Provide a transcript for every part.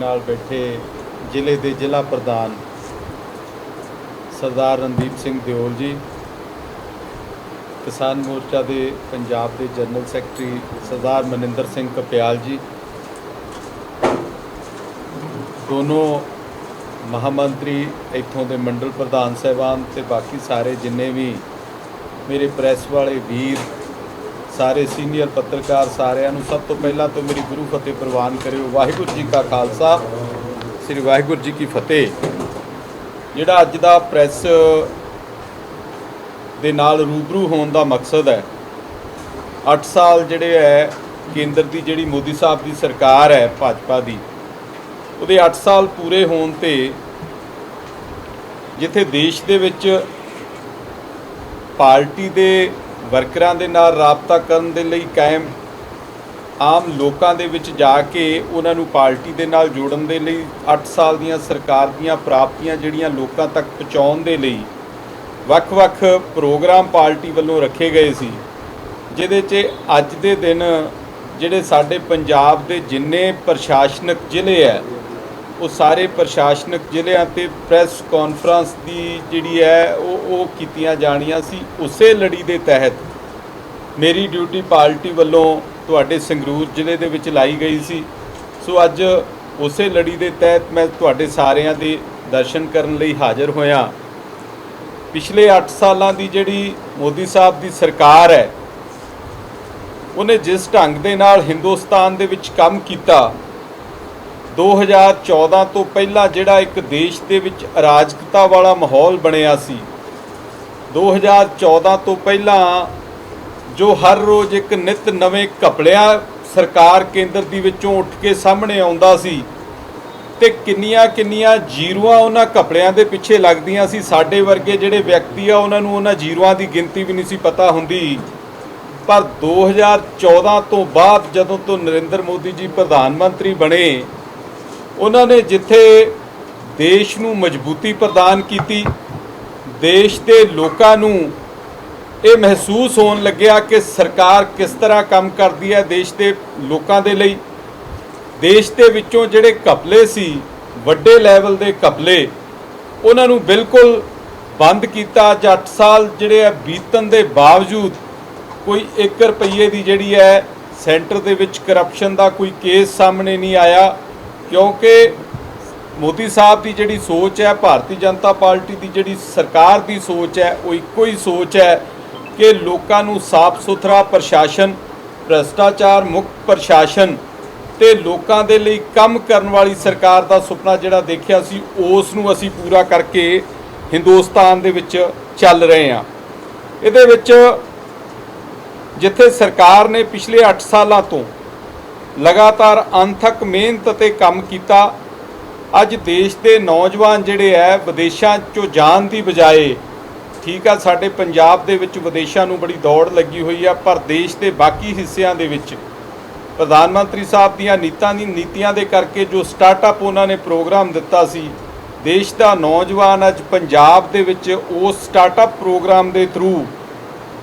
नाल बैठे जिले के जिला प्रधान सरदार रणदीप सिंह दिओल जी, किसान मोर्चा के पंजाब के जनरल सैकटरी सरदार मनिंदर सिंह कपियाल जी, दोनों महामंत्री इत्थों के मंडल प्रधान साहबान ते बाकी सारे जिन्ने भी मेरे प्रैस वाले वीर, सारे सीनियर पत्रकार, सारिਆਂ ਨੂੰ सब तो पहला तो मेरी गुरु फतेह प्रवान करियो। वाहिगुरू जी का खालसा, श्री वाहिगुरू जी की फतेह। जिहड़ा अज दा प्रैस दे नाल रूबरू होने का मकसद है, 8 साल जिहड़े है केंद्र की जिहड़ी मोदी साहब की सरकार है भाजपा की, ਉਹਦੇ 8 साल पूरे होने ते जिथे देश दे विच पार्टी दे वर्करां दे नाल राबता करन दे लई कायम आम लोकां दे विच जाके उन्हां नूं पार्टी दे नाल जोड़न दे लई 8 साल दीयां सरकार दीयां प्राप्तियां जिहड़ियां लोकां तक पहुंचाउण दे लई ਵੱਖ-ਵੱਖ प्रोग्राम पार्टी वल्लों रखे गए सी, जिहदे च अज दे दिन जिहड़े साडे पंजाब दे जिन्ने प्रशासनक जिले है वो सारे प्रशासनक जिलिਆਂ ते प्रैस कॉन्फ्रेंस की जिहड़ी है वो कीतियां जाणियां सी। उसे लड़ी दे तहत मेरी ड्यूटी पार्टी वल्लों तुहाडे संगरूर जिले दे विच लाई गई सी। सो अज उसे लड़ी दे तहत मैं तुहाडे सारिਆਂ दे दर्शन करन लई हाज़र होया। पिछले 8 सालां दी जिहड़ी मोदी साहब की सरकार है, उन्हें जिस ढंग दे नाल हिंदुस्तान दे विच काम कीता, 2014 तो पहला जिहड़ा एक देश दे विच अराजकता वाला माहौल बनिया सी, 2014 तो पहला जो हर रोज़ एक नित नवें घपलिया सरकार केंद्र दी विचों उठ के सामने आउंदा सी ते किन्नियां जीरोआं उन्हां घपलियां दे पिछे लगदियां सी। साडे वर्गे जिहड़े व्यक्ति आ उन्हां नूं उन्हां जीरोआं दी गिनती भी नहीं सी पता हुंदी। पर 2014 तो बाद जदों तो नरेंद्र मोदी जी प्रधानमंत्री बने, उन्होंने जिथे देश नूं मजबूती प्रदान की, देश के लोगों नूं ये महसूस होने लग्या कि सरकार किस तरह काम करती है देश के लोगों के लिए। देश के विचों जिहड़े घपले सी, वड्डे लैवल के घपले, उन्हां नूं बिल्कुल बंद किया। 8 साल जिहड़े बीतण के बावजूद कोई 1 रुपये की जिहड़ी है सेंटर दे विच करप्शन का कोई केस सामने नहीं आया, क्योंकि मोदी साहब की जिहड़ी सोच है, भारतीय जनता पार्टी की जिहड़ी सरकार की सोच है, वो इक्को ही सोच है कि लोगों नूं साफ सुथरा प्रशासन, भ्रष्टाचार मुक्त प्रशासन ते लोगों के लिए काम करने वाली सरकार का सुपना जिहड़ा देखिया सी, उस नूं असीं पूरा करके हिंदुस्तान दे विच चल रहे हैं। इहदे विच जिथे सरकार ने पिछले 8 सालों तो लगातार अनथक मेहनत ते काम किया, अज देश के नौजवान जिहड़े है विदेशों चों जाण दी बजाए, ठीक है साडे पंजाब दे विच विदेशों नूं बड़ी दौड़ लगी हुई है, पर देश के बाकी हिस्सिਆਂ दे विच प्रधानमंत्री साहब दीयां नीतियां दे करके जो स्टार्टअप उन्होंने प्रोग्राम दिता सी, देश का नौजवान अज पंजाब दे विच उस स्टार्टअप प्रोग्राम के थ्रू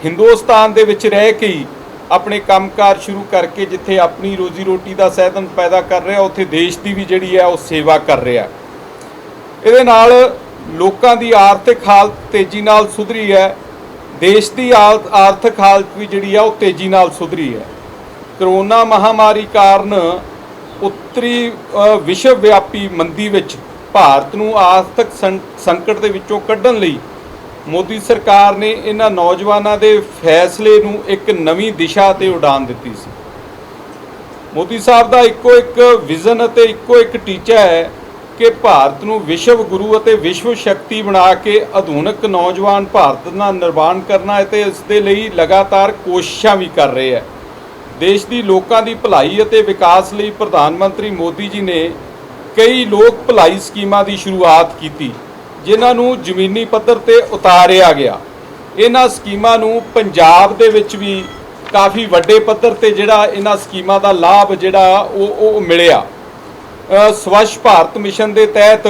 हिंदुस्तान दे विच रह के ही अपने कामकार शुरू करके जिथे अपनी रोजी रोटी का साधन पैदा कर रहा, उत्थे देश की भी जिहड़ी है वो सेवा कर रहा। इहदे नाल लोकां दी आर्थिक हालत तेजी नाल सुधरी है, देश की आर्थिक हालत भी जिहड़ी है वो तेजी नाल सुधरी है। करोना महामारी कारण उत्तरी विश्व व्यापी मंदी विच भारत नूं आर्थिक संकट दे विचों कड्ढण लई मोदी सरकार ने इन्हां नौजवानों के फैसले नूं एक नवीं दिशा ते उड़ान दिती सी। मोदी साहब का इक्को एक विजन अते इक्को एक टीचा है कि भारत नूं विश्व गुरु अते विश्व शक्ति बना के आधुनिक नौजवान भारत का निर्माण करना है, ते इस दे लई लगातार कोशिशां भी कर रहे हैं। देश की लोगों की भलाई अते विकास लई प्रधानमंत्री मोदी जी ने कई लोक भलाई स्कीमां की शुरुआत की, जिन्हां नूं जमीनी पद्धर ते उतारिया गया। इन्हां स्कीमां नूं पंजाब दे विच भी काफ़ी वड्डे पद्धर ते जिहड़ा इन्हां स्कीमां दा लाभ जिहड़ा वो मिलिया। स्वच्छ भारत मिशन के तहत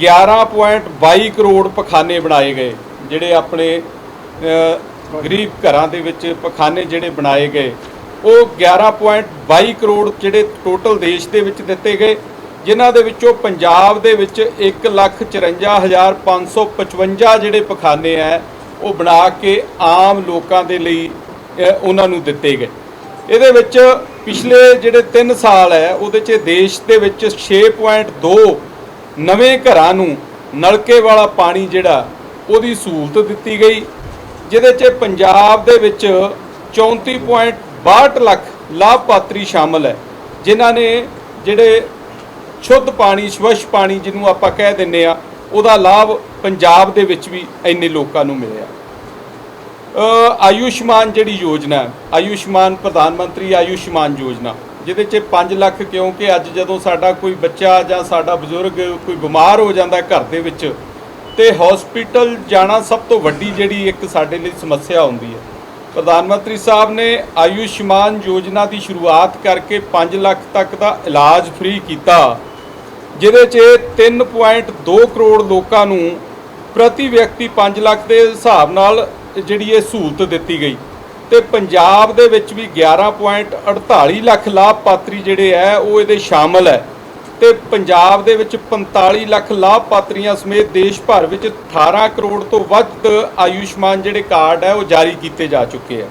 11.22 करोड़ पखाने बनाए गए, जिहड़े अपने गरीब घरां दे विच पखाने जिहड़े बनाए गए, वो 11.22 करोड़ जिहड़े टोटल देश दे विच दिते गए। ਜਿਨ੍ਹਾਂ ਦੇ ਵਿੱਚੋਂ ਪੰਜਾਬ ਦੇ ਵਿੱਚ 1,54,555 ਜਿਹੜੇ ਪਖਾਨੇ ਹੈ ਉਹ ਬਣਾ ਕੇ ਆਮ ਲੋਕਾਂ ਦੇ ਲਈ ਉਹਨਾਂ ਨੂੰ ਦਿੱਤੇ ਗਏ। ਇਹਦੇ ਵਿੱਚ ਪਿਛਲੇ ਜਿਹੜੇ 3 ਸਾਲ ਹੈ ਉਹਦੇ 'ਚ ਦੇਸ਼ ਦੇ ਵਿੱਚ 6.2 ਨਵੇਂ ਘਰਾਂ ਨੂੰ ਨਲਕੇ ਵਾਲਾ ਪਾਣੀ ਜਿਹੜਾ ਉਹਦੀ ਸਹੂਲਤ ਦਿੱਤੀ ਗਈ, ਜਿਹਦੇ 'ਚ ਪੰਜਾਬ ਦੇ ਵਿੱਚ 34.62 ਲੱਖ ਲਾਭਪਾਤਰੀ ਸ਼ਾਮਲ ਹੈ, ਜਿਨ੍ਹਾਂ ਨੇ ਜਿਹੜੇ ਸ਼ੁੱਧ ਪਾਣੀ ਸਵੱਛ ਪਾਣੀ ਜਿਹਨੂੰ ਆਪਾਂ ਕਹਿ ਦਿੰਦੇ ਆ ਉਹਦਾ ਲਾਭ ਪੰਜਾਬ ਦੇ ਵਿੱਚ ਵੀ ਇੰਨੇ ਲੋਕਾਂ ਨੂੰ ਮਿਲਿਆ। ਆਯੁਸ਼ਮਾਨ ਜਿਹੜੀ ਯੋਜਨਾ ਹੈ, ਆਯੁਸ਼ਮਾਨ ਪ੍ਰਧਾਨ ਮੰਤਰੀ ਆਯੁਸ਼ਮਾਨ ਯੋਜਨਾ, ਜਿਹਦੇ 'ਚ 5 ਲੱਖ, ਕਿਉਂਕਿ ਅੱਜ ਜਦੋਂ ਸਾਡਾ ਕੋਈ ਬੱਚਾ ਜਾਂ ਸਾਡਾ ਬਜ਼ੁਰਗ ਕੋਈ ਬਿਮਾਰ ਹੋ ਜਾਂਦਾ ਘਰ ਦੇ ਵਿੱਚ ਤੇ ਹਸਪੀਟਲ ਜਾਣਾ ਸਭ ਤੋਂ ਵੱਡੀ ਜਿਹੜੀ ਇੱਕ ਸਾਡੇ ਲਈ ਸਮੱਸਿਆ ਹੁੰਦੀ ਹੈ। ਪ੍ਰਧਾਨ ਮੰਤਰੀ ਸਾਹਿਬ ਨੇ ਆਯੁਸ਼ਮਾਨ ਯੋਜਨਾ ਦੀ ਸ਼ੁਰੂਆਤ ਕਰਕੇ 5 ਲੱਖ ਤੱਕ ਦਾ ਇਲਾਜ ਫ੍ਰੀ ਕੀਤਾ, ਜਿਹਦੇ 'ਚ 3.2 ਕਰੋੜ ਲੋਕਾਂ ਨੂੰ ਪ੍ਰਤੀ ਵਿਅਕਤੀ 5 ਲੱਖ ਦੇ ਹਿਸਾਬ ਨਾਲ ਜਿਹੜੀ ਇਹ ਸਹੂਲਤ ਦਿੱਤੀ ਗਈ। ਤੇ ਪੰਜਾਬ ਦੇ ਵਿੱਚ ਵੀ 11.48 ਲੱਖ ਲਾਭਪਾਤਰੀ ਜਿਹੜੇ ਹੈ ਉਹ ਇਹਦੇ ਸ਼ਾਮਲ ਹੈ। ਤੇ ਪੰਜਾਬ ਦੇ ਵਿੱਚ 45 ਲੱਖ ਲਾਭਪਾਤਰੀਆਂ ਸਮੇਤ ਦੇਸ਼ ਭਰ ਵਿੱਚ 18 ਕਰੋੜ ਤੋਂ ਵੱਧ ਆਯੁਸ਼ਮਾਨ ਜਿਹੜੇ ਕਾਰਡ ਹੈ ਉਹ ਜਾਰੀ ਕੀਤੇ ਜਾ ਚੁੱਕੇ ਹੈ।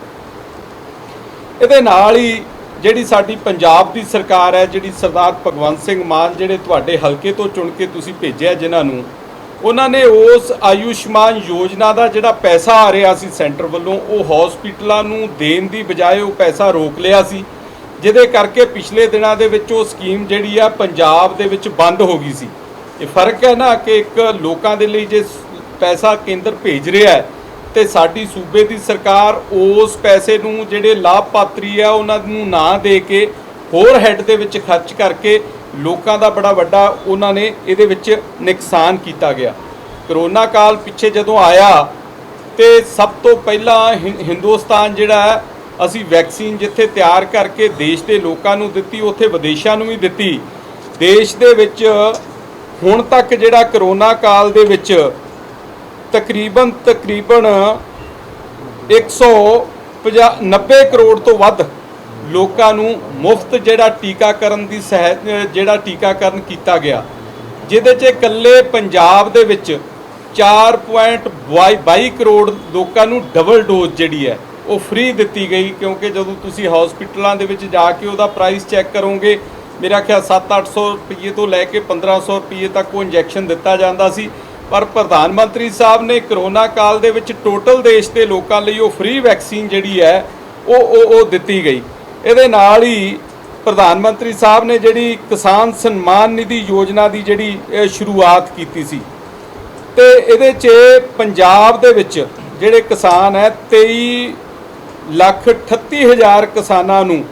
ਇਹਦੇ ਨਾਲ ਹੀ ਜਿਹੜੀ ਸਾਡੀ ਪੰਜਾਬ ਦੀ ਸਰਕਾਰ ਹੈ, ਜਿਹੜੀ ਸਰਦਾਰ ਭਗਵੰਤ ਸਿੰਘ ਮਾਨ ਜਿਹੜੇ ਤੁਹਾਡੇ ਹਲਕੇ ਤੋਂ ਚੁਣ ਕੇ ਤੁਸੀਂ ਭੇਜਿਆ ਜਿਨ੍ਹਾਂ ਨੂੰ, ਉਹਨਾਂ ਨੇ ਉਸ ਆਯੁਸ਼ਮਾਨ ਯੋਜਨਾ ਦਾ ਜਿਹੜਾ ਪੈਸਾ ਆ ਰਿਹਾ ਸੀ ਸੈਂਟਰ ਵੱਲੋਂ ਉਹ ਹਸਪੀਟਲਾਂ ਨੂੰ ਦੇਣ ਦੀ ਬਜਾਏ ਉਹ ਪੈਸਾ ਰੋਕ ਲਿਆ ਸੀ, ਜਿਹਦੇ ਕਰਕੇ ਪਿਛਲੇ ਦਿਨਾਂ ਦੇ ਵਿੱਚ ਉਹ ਸਕੀਮ ਜਿਹੜੀ ਆ ਪੰਜਾਬ ਦੇ ਵਿੱਚ ਬੰਦ ਹੋ ਗਈ ਸੀ। ਇਹ ਫਰਕ ਹੈ ਨਾ ਕਿ ਇੱਕ ਲੋਕਾਂ ਦੇ ਲਈ ਜੇ ਪੈਸਾ ਕੇਂਦਰ ਭੇਜ ਰਿਹਾ ਹੈ ਤੇ ਸਾਡੀ ਸੂਬੇ ਦੀ ਸਰਕਾਰ ਉਸ ਪੈਸੇ ਨੂੰ ਜਿਹੜੇ ਲਾਭਪਾਤਰੀ ਆ ਉਹਨਾਂ ਨੂੰ ਨਾ ਦੇ ਕੇ ਹੋਰ ਹੈੱਡ ਦੇ ਵਿੱਚ ਖਰਚ ਕਰਕੇ ਲੋਕਾਂ ਦਾ ਬੜਾ ਵੱਡਾ ਉਹਨਾਂ ਨੇ ਇਹਦੇ ਵਿੱਚ ਨੁਕਸਾਨ ਕੀਤਾ ਗਿਆ। ਕਰੋਨਾ ਕਾਲ ਪਿੱਛੇ ਜਦੋਂ ਆਇਆ ਤੇ ਸਭ ਤੋਂ ਪਹਿਲਾਂ ਹਿੰਦੁਸਤਾਨ ਜਿਹੜਾ ਹੈ ਅਸੀਂ ਵੈਕਸੀਨ ਜਿੱਥੇ ਤਿਆਰ ਕਰਕੇ ਦੇਸ਼ ਦੇ ਲੋਕਾਂ ਨੂੰ ਦਿੱਤੀ, ਉੱਥੇ ਵਿਦੇਸ਼ਾਂ ਨੂੰ ਵੀ ਦਿੱਤੀ। ਦੇਸ਼ ਦੇ ਵਿੱਚ ਹੁਣ ਤੱਕ ਜਿਹੜਾ ਕਰੋਨਾ ਕਾਲ ਦੇ ਵਿੱਚ ਤਕਰੀਬਨ 190 ਕਰੋੜ ਤੋਂ ਵੱਧ ਲੋਕਾਂ ਨੂੰ ਮੁਫਤ ਜਿਹੜਾ ਟੀਕਾਕਰਨ ਕੀਤਾ ਗਿਆ, ਜਿਹਦੇ 'ਚ ਇਕੱਲੇ ਪੰਜਾਬ ਦੇ ਵਿੱਚ 4.22 ਕਰੋੜ ਲੋਕਾਂ ਨੂੰ ਡਬਲ ਡੋਜ਼ ਜਿਹੜੀ ਹੈ ਉਹ ਫ੍ਰੀ ਦਿੱਤੀ ਗਈ। ਕਿਉਂਕਿ ਜਦੋਂ ਤੁਸੀਂ ਹਸਪੀਟਲਾਂ ਦੇ ਵਿੱਚ ਜਾ ਕੇ ਉਹਦਾ ਪ੍ਰਾਈਸ ਚੈੱਕ ਕਰੋਗੇ, ਮੇਰਾ ਖਿਆਲ 700-800 ਰੁਪਏ ਤੋਂ ਲੈ ਕੇ 1500 ਰੁਪਏ ਤੱਕ ਉਹ ਇੰਜੈਕਸ਼ਨ ਦਿੱਤਾ ਜਾਂਦਾ ਸੀ। ਪਰ ਪ੍ਰਧਾਨ ਮੰਤਰੀ ਸਾਹਿਬ ਨੇ ਕਰੋਨਾ ਕਾਲ ਦੇ ਵਿੱਚ ਟੋਟਲ ਦੇਸ਼ ਦੇ ਲੋਕਾਂ ਲਈ ਉਹ ਫ੍ਰੀ ਵੈਕਸੀਨ ਜਿਹੜੀ ਹੈ ਉਹ ਦਿੱਤੀ ਗਈ। ਇਹਦੇ ਨਾਲ ਹੀ ਪ੍ਰਧਾਨ ਮੰਤਰੀ ਸਾਹਿਬ ਨੇ ਜਿਹੜੀ ਕਿਸਾਨ ਸਨਮਾਨ ਨਿਧੀ ਯੋਜਨਾ ਦੀ ਜਿਹੜੀ ਸ਼ੁਰੂਆਤ ਕੀਤੀ ਸੀ, ਤੇ ਇਹਦੇ 'ਚ ਪੰਜਾਬ ਦੇ ਵਿੱਚ ਜਿਹੜੇ ਕਿਸਾਨ ਹੈ 23,38,000 ਕਿਸਾਨਾਂ ਨੂੰ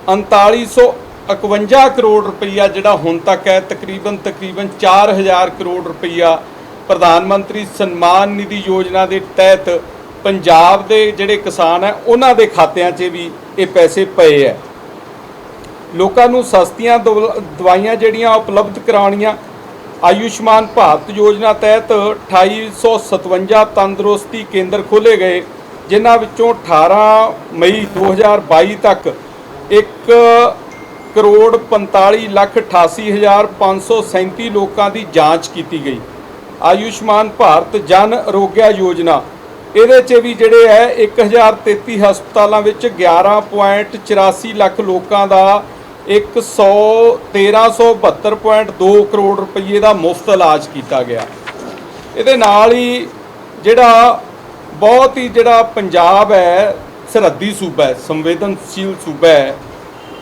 3951 ਕਰੋੜ ਰੁਪਈਆ ਜਿਹੜਾ ਹੁਣ ਤੱਕ ਹੈ ਤਕਰੀਬਨ 4000 ਕਰੋੜ ਰੁਪਈਆ ਪ੍ਰਧਾਨ ਮੰਤਰੀ ਸਨਮਾਨ ਨਿਧੀ ਯੋਜਨਾ ਦੇ ਤਹਿਤ ਪੰਜਾਬ ਦੇ ਜਿਹੜੇ ਕਿਸਾਨ ਹੈ ਉਹਨਾਂ ਦੇ ਖਾਤਿਆਂ 'ਚ ਵੀ ਇਹ ਪੈਸੇ ਪਏ ਹੈ। ਲੋਕਾਂ ਨੂੰ ਸਸਤੀਆਂ ਦਵਾਈਆਂ ਜਿਹੜੀਆਂ ਉਪਲਬਧ ਕਰਾਉਣੀਆਂ। ਆਯੁਸ਼ਮਾਨ ਭਾਰਤ ਯੋਜਨਾ ਤਹਿਤ 2857 ਤੰਦਰੁਸਤੀ ਕੇਂਦਰ ਖੋਲ੍ਹੇ ਗਏ, ਜਿਨ੍ਹਾਂ ਵਿੱਚੋਂ 18 ਮਈ 2022 ਤੱਕ 1,45,88,537 ਲੋਕਾਂ ਦੀ ਜਾਂਚ ਕੀਤੀ ਗਈ। ਆਯੁਸ਼ਮਾਨ ਭਾਰਤ ਜਨ ਆਰੋਗਿਆ ਯੋਜਨਾ, ਇਹਦੇ 'ਚ ਵੀ ਜਿਹੜੇ ਹੈ 1033 ਹਸਪਤਾਲਾਂ ਵਿੱਚ 11.84 ਲੱਖ ਲੋਕਾਂ ਦਾ 1372.2 ਕਰੋੜ ਰੁਪਏ ਦਾ ਮੁਫਤ ਇਲਾਜ ਕੀਤਾ ਗਿਆ। ਇਹਦੇ ਨਾਲ ਹੀ ਜਿਹੜਾ ਬਹੁਤ ਹੀ ਜਿਹੜਾ ਪੰਜਾਬ ਹੈ ਸਰਹੱਦੀ ਸੂਬਾ ਹੈ, ਸੰਵੇਦਨਸ਼ੀਲ ਸੂਬਾ ਹੈ।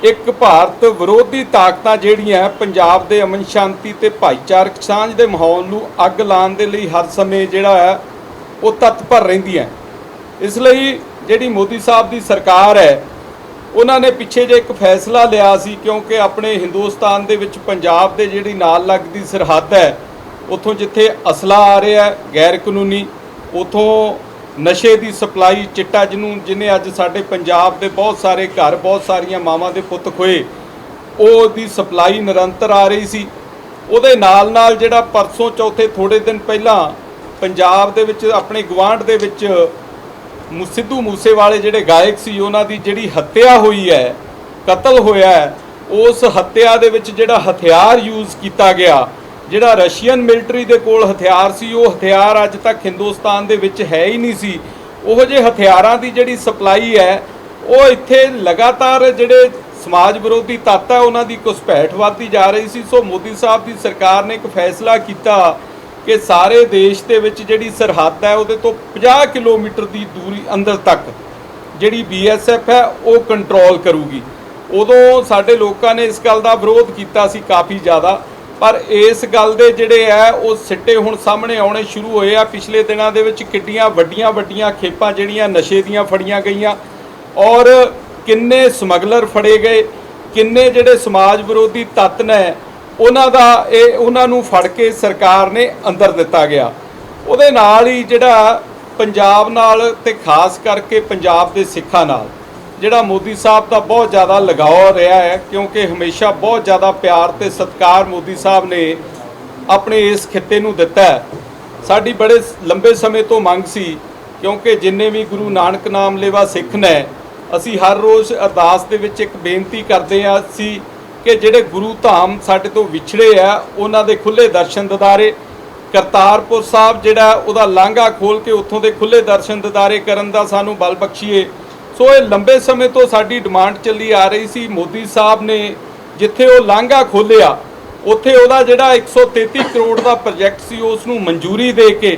ਇੱਕ ਭਾਰਤ ਵਿਰੋਧੀ ਤਾਕਤਾਂ ਜਿਹੜੀਆਂ ਪੰਜਾਬ ਦੇ ਅਮਨ ਸ਼ਾਂਤੀ ਤੇ ਭਾਈਚਾਰਕ ਸਾਂਝ ਦੇ ਮਾਹੌਲ ਨੂੰ ਅੱਗ ਲਾਉਣ ਦੇ ਲਈ ਹਰ ਸਮੇਂ ਜਿਹੜਾ ਹੈ ਉਹ ਤਤਪਰ ਰਹਿੰਦੀਆਂ। ਇਸ ਲਈ ਜਿਹੜੀ ਮੋਦੀ ਸਾਹਿਬ ਦੀ ਸਰਕਾਰ ਹੈ ਉਹਨਾਂ ਨੇ ਪਿੱਛੇ ਜੇ ਇੱਕ ਫੈਸਲਾ ਲਿਆ ਸੀ, ਕਿਉਂਕਿ ਆਪਣੇ ਹਿੰਦੁਸਤਾਨ ਦੇ ਵਿੱਚ ਪੰਜਾਬ ਦੇ ਜਿਹੜੀ ਨਾਲ ਲੱਗਦੀ ਸਰਹੱਦ ਹੈ ਉੱਥੋਂ ਜਿੱਥੇ ਅਸਲਾ ਆ ਰਿਹਾ ਗੈਰ ਕਾਨੂੰਨੀ, ਉੱਥੋਂ ਨਸ਼ੇ ਦੀ ਸਪਲਾਈ, ਚਿੱਟਾ ਜਿਹਨੇ ਅੱਜ ਸਾਡੇ ਪੰਜਾਬ ਦੇ ਬਹੁਤ ਸਾਰੇ ਘਰ, ਬਹੁਤ ਸਾਰੀਆਂ ਮਾਵਾਂ ਦੇ ਪੁੱਤ ਖੋਏ, ਉਹਦੀ ਸਪਲਾਈ ਨਿਰੰਤਰ ਆ ਰਹੀ ਸੀ। ਉਹਦੇ ਨਾਲ ਜਿਹੜਾ ਪਰਸੋਂ ਚੌਥੇ ਥੋੜੇ ਦਿਨ ਪਹਿਲਾਂ ਪੰਜਾਬ ਦੇ ਵਿੱਚ ਆਪਣੇ ਗੁਆਂਢ ਦੇ ਵਿੱਚ ਸਿੱਧੂ ਮੂਸੇਵਾਲੇ ਜਿਹੜੇ ਗਾਇਕ ਸੀ ਉਹਨਾਂ ਦੀ ਜਿਹੜੀ ਹੱਤਿਆ ਹੋਈ ਹੈ, ਕਤਲ ਹੋਇਆ ਹੈ, उस हत्या दे विच जिहड़ा हथियार यूज़ किया गया, जिहड़ा रशियन मिलिटरी दे कोल हथियार सी, वो हथियार अज तक हिंदुस्तान दे विच है ही नहीं सी। उहो जे हथियारां दी जिहड़ी सप्लाई है वो इत्थे लगातार जिहड़े समाज विरोधी तत्त है उन्हां दी घुसपैठ वधदी जा रही सी। सो मोदी साहब की सरकार ने एक फैसला किया कि सारे देश दे विच जिहड़ी सरहद है उहदे तो 50 किलोमीटर की दूरी अंदर तक जिहड़ी BSF है वो कंट्रोल करूगी। उदों साडे लोकां ने इस गल का विरोध किया सी काफ़ी ज़्यादा, पर इस गल दे जिहड़े है वो सिट्टे हुण सामने आउणे शुरू होए आ। पिछले दिनां दे विच किड्डियां वड्डियां वड्डियां खेपां जिहड़ियां नशे दीयां फड़ियां गईयां और किन्ने समगलर फड़े गए, किन्ने जिहड़े समाज विरोधी तत्त ने उन्हां नूं फड़ के सरकार ने अंदर दिता गया। उहदे नाल ही जिहड़ा पंजाब नाल ते खास करके पंजाब दे सिखां नाल जिहड़ा मोदी साहब का बहुत ज़्यादा लगाव रहा है, क्योंकि हमेशा बहुत ज़्यादा प्यार ते सत्कार मोदी साहब ने अपने इस खित्ते नूं दिता है। साडी बड़े लंबे समय तो मंग सी, क्योंकि जिन्ने भी गुरु नानक नाम लेवा सिख ने असी हर रोज़ अरदास दे विच एक बेनती करते हैं सी कि जिहड़े गुरु धाम साडे तो विछड़े आ उन्हां दे खुले दर्शन दीदारे, करतारपुर साहब जिहड़ा उहदा लांघा खोल के उत्थों दे खुले दर्शन दीदारे करन दा सानूं बल बख्शीए। सो ये लंबे समय तो साडी डिमांड चली आ रही सी। मोदी साहब ने जिथे वो लांघा खोलिया उत्थे उहदा जिहड़ा 133 करोड़ का प्रोजैक्ट सी उसनूं मंजूरी दे के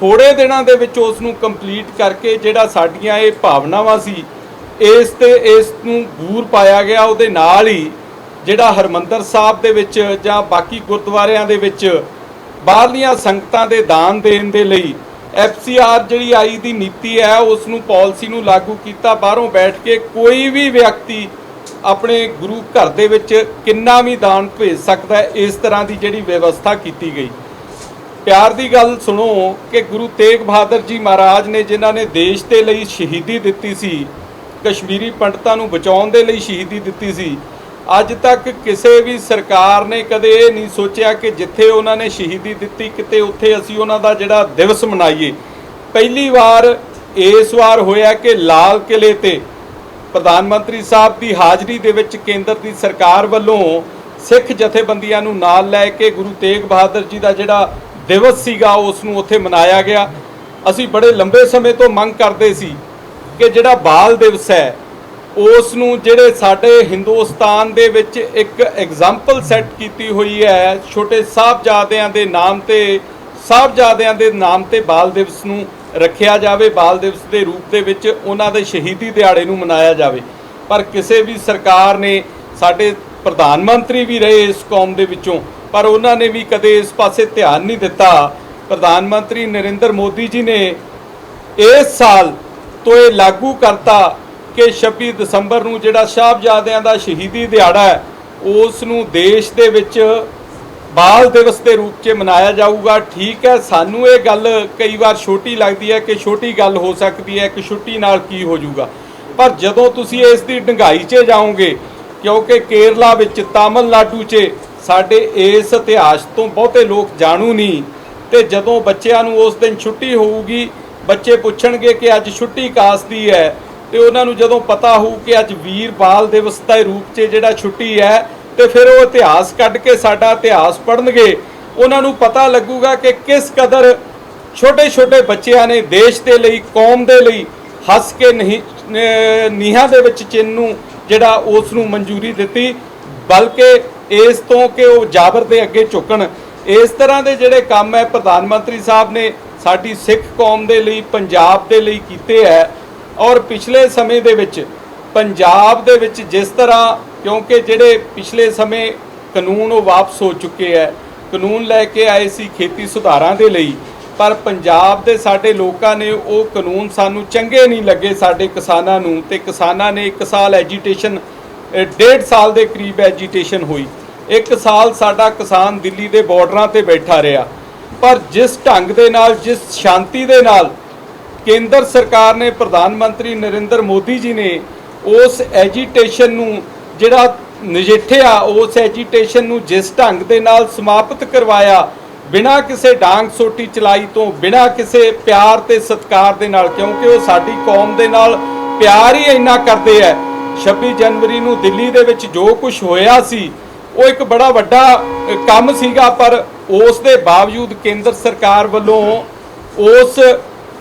थोड़े दिनों दे विच उसनूं कंप्लीट करके जिहड़ा साडीआं ये भावनावां सी इस नूं बूर पाया गया। उहदे नाल ही जिहड़ा हरमंदर साहब दे विच जां बाकी गुरुद्वारिआं दे विच बाहरलीआं संगतां दे दान देण दे लई FCR जिहड़ी आई दी नीति है उसनूं पॉलिसी नूं लागू कीता। बाहरों बैठ के कोई भी व्यक्ति अपने गुरु घर दे विच किन्ना भी दान भेज सकता है, इस तरह की जिहड़ी व्यवस्था की गई। प्यार की गल सुनो कि गुरु तेग बहादुर जी महाराज ने जिन्हां ने देश के लिए शहीदी दिती सी, कश्मीरी पंडितां नूं बचाउण दे लई शहीदी दिती सी, अज तक किसी भी सरकार ने कदे ये नहीं सोचा कि जिथे उन्होंने शहीदी दी किते उत्थे असी उन्हां दा जिहड़ा दिवस मनाईए। पहली बार इस वार होया कि लाल किले ते प्रधानमंत्री साहब की हाज़री दे विच केंद्र की सरकार वालों सिख जथेबंदियां नूं नाल लै के गुरु तेग बहादुर जी का जिहड़ा दिवस सीगा उसनूं उत्थे मनाया गया। असी बड़े लंबे समय तो मंग करते सी कि जिहड़ा बाल दिवस है उसनूं जिहड़े साडे हिंदुस्तान दे विच एक एग्जाम्पल सैट की हुई है, छोटे साहबजादियां दे नाम ते बाल दिवस नूं रखिया जावे, बाल दिवस के रूप दे विच उन्हां दे शहीदी दिहाड़े नूं मनाया जावे। पर किसी भी सरकार ने, साडे प्रधानमंत्री भी रहे इस कौम दे विचों, पर उन्होंने भी कदे इस पासे ध्यान नहीं दिता। प्रधानमंत्री नरेंद्र मोदी जी ने इस साल तो ये लागू करता कि 26 दसंबर नूं जिहड़ा साहबजादियां दा शहीदी दिहाड़ा है उसनूं देश दे विच बाल दिवस के रूप च मनाया जाऊगा। ठीक है, सानू ये गल कई बार छोटी लगती है कि छोटी गल हो सकती है कि छुट्टी नाल की हो जाऊगा, पर जदों तुसीं इस दी ढंगाई च जाओगे, क्योंकि केरला विच तमिलनाडु च साडे इस इतिहास तो बहुते लोग जाणू नहीं, ते जदों बच्चों नूं उस दिन छुट्टी होऊगी, बच्चे पुछणगे कि अज छुट्टी कास दी है, तो उन्होंने जदों पता हो कि अज वीर बाल दिवस के रूप से जिहड़ा छुट्टी है, तो फिर वो इतिहास कढ़ के साडा इतिहास पढ़नगे, उन्होंने पता लगूगा कि किस कदर छोटे छोटे बच्चों ने देश के लिए, कौम के लिए हस के नीहां दे विच चिन्ह नूं जिहड़ा उसनूं मंजूरी दिती, बल्कि इस तो कि वो जाबर दे अगे झुकण। इस तरह के जिहड़े काम है प्रधानमंत्री साहब ने साडी सिख कौम के लिए, पंजाब के लिए कीते है। और पिछले समय दे विच पंजाब दे विच जिस तरह, क्योंकि जिहड़े पिछले समय कानून वो वापस हो चुके हैं, कानून लैके आए सी खेती सुधारां दे लई, पर पंजाब दे साडे लोकां ने वो कानून सानू चंगे नहीं लगे साडे किसानां नूं, ते किसानां ने 1 साल एजीटेशन, 1.5 साल के करीब एजीटेशन हुई। 1 साल साडा किसान दिल्ली के बॉर्डरां ते बैठा रहा, पर जिस ढंग दे नाल, जिस शांति दे नाल केंद्र सरकार ने, प्रधानमंत्री नरेंद्र मोदी जी ने उस एजीटेशन नूं जिहड़ा नजिठिया, उस एजीटेशन नूं जिस ढंग दे नाल समाप्त करवाया, बिना किसी डांग सोटी चलाई तो, बिना किसी प्यार ते सत्कार दे नाल, क्योंकि वो साडी कौम दे नाल प्यार ही इन्ना करते हैं 26 जनवरी ਨੂੰ ਦਿੱਲੀ ਦੇ ਵਿੱਚ ਜੋ ਕੁਝ ਹੋਇਆ ਸੀ ਉਹ ਇੱਕ ਬੜਾ ਵੱਡਾ ਕੰਮ ਸੀਗਾ, ਪਰ ਉਸ ਦੇ ਬਾਵਜੂਦ ਕੇਂਦਰ ਸਰਕਾਰ ਵੱਲੋਂ ਉਸ